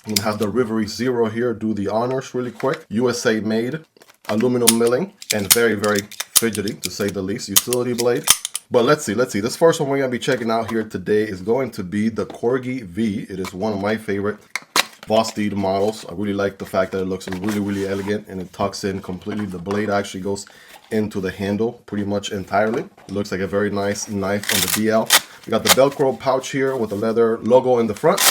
I'm gonna have the Rivery Zero here do the honors really quick. USA made, aluminum milling, and very, very fidgety to say the least. Utility blade. But let's see. This first one we're gonna be checking out here today is going to be the Corgi V. It is one of my favorite Vosteed models. I really like the fact that it looks really, really elegant and it tucks in completely. The blade actually goes into the handle pretty much entirely. It looks like a very nice knife on the DL. We got the Velcro pouch here with the leather logo in the front.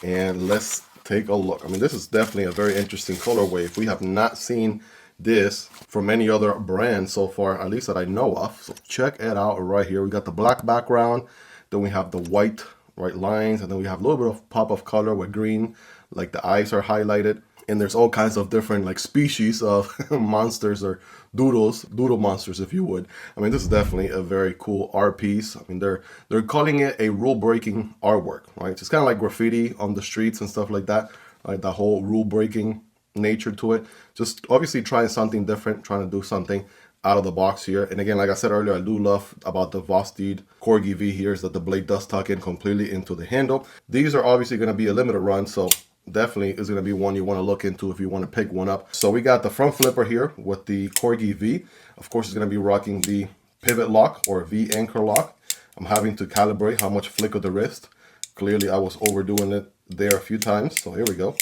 And let's take a look. I mean, this is definitely a very interesting colorway. If we have not seen this from any other brand so far, at least that I know of. So check it out right here. We got the black background, then we have the white lines, and then we have a little bit of pop of color with green, like the eyes are highlighted. And there's all kinds of different like species of monsters or doodle monsters, if you would. I mean, this is definitely a very cool art piece. I mean, they're calling it a rule-breaking artwork, right? It's kind of like graffiti on the streets and stuff like that, right? The whole rule-breaking nature to it. Just obviously trying something different, trying to do something out of the box here. And again, like I said earlier, I do love about the Vosteed Corgi V here is that the blade does tuck in completely into the handle. These are obviously going to be a limited run, so definitely is going to be one you want to look into if you want to pick one up. So we got the front flipper here with the Corgi V. Of course, it's going to be rocking the pivot lock or V anchor lock. I'm having to calibrate how much flick of the wrist. Clearly, I was overdoing it there a few times. So here we go.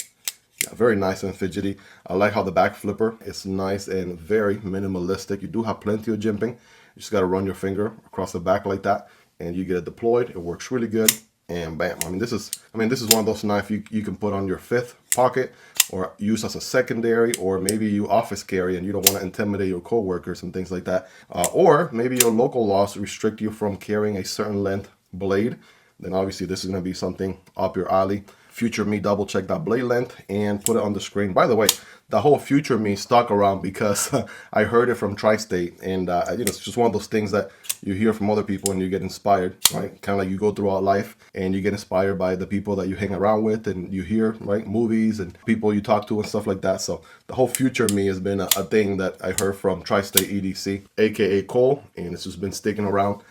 Yeah, very nice and fidgety. I like how the back flipper is nice and very minimalistic. You do have plenty of jimping. You just got to run your finger across the back like that, and you get it deployed. It works really good. And bam. I mean, this is one of those knives you can put on your fifth pocket or use as a secondary, or maybe you office carry and you don't want to intimidate your coworkers and things like that. Or maybe your local laws restrict you from carrying a certain length blade. Then obviously this is going to be something up your alley. Future me double check that blade length and put it on the screen. By the way, the whole future me stuck around because I heard it from Tri-State, and it's just one of those things that you hear from other people and you get inspired, right? Kind of like you go throughout life and you get inspired by the people that you hang around with and you hear, right, movies and people you talk to and stuff like that. So the whole future me has been a thing that I heard from Tri-State EDC, aka Cole, and it's just been sticking around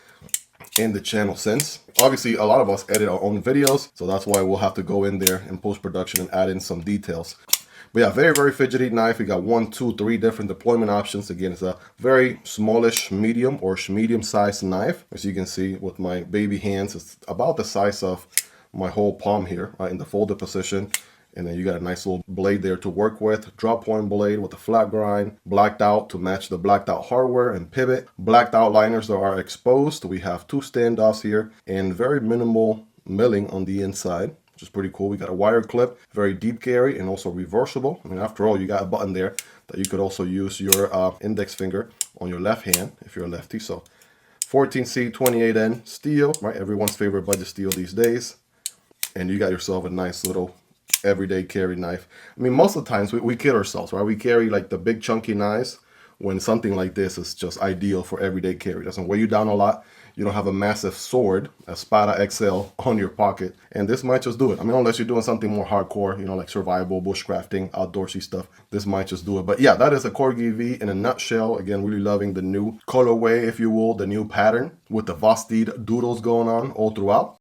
in the channel since. Obviously, a lot of us edit our own videos, so that's why we'll have to go in there in post-production and add in some details. But yeah, very, very fidgety knife. We got 1, 2, 3 different deployment options. Again, it's a very smallish medium or medium-sized knife. As you can see with my baby hands, it's about the size of my whole palm here, right, in the folded position. And then you got a nice little blade there to work with. Drop point blade with a flat grind, blacked out to match the blacked out hardware and pivot. Blacked out liners that are exposed. We have 2 standoffs here and very minimal milling on the inside, which is pretty cool. We got a wire clip, very deep carry and also reversible. I mean, after all, you got a button there that you could also use your index finger on your left hand if you're a lefty. So 14C 28N steel, right? Everyone's favorite budget steel these days. And you got yourself a nice little everyday carry knife. I mean, most of the times we kid ourselves, right? We carry like the big chunky knives when something like this is just ideal for everyday carry. It doesn't weigh you down a lot. You don't have a massive sword, a Spada XL on your pocket, and this might just do it. I mean, unless you're doing something more hardcore, you know, like survival, bushcrafting, outdoorsy stuff, this might just do it. But yeah, that is a Corgi V in a nutshell. Again, really loving the new colorway, if you will, the new pattern with the Vosteed doodles going on all throughout.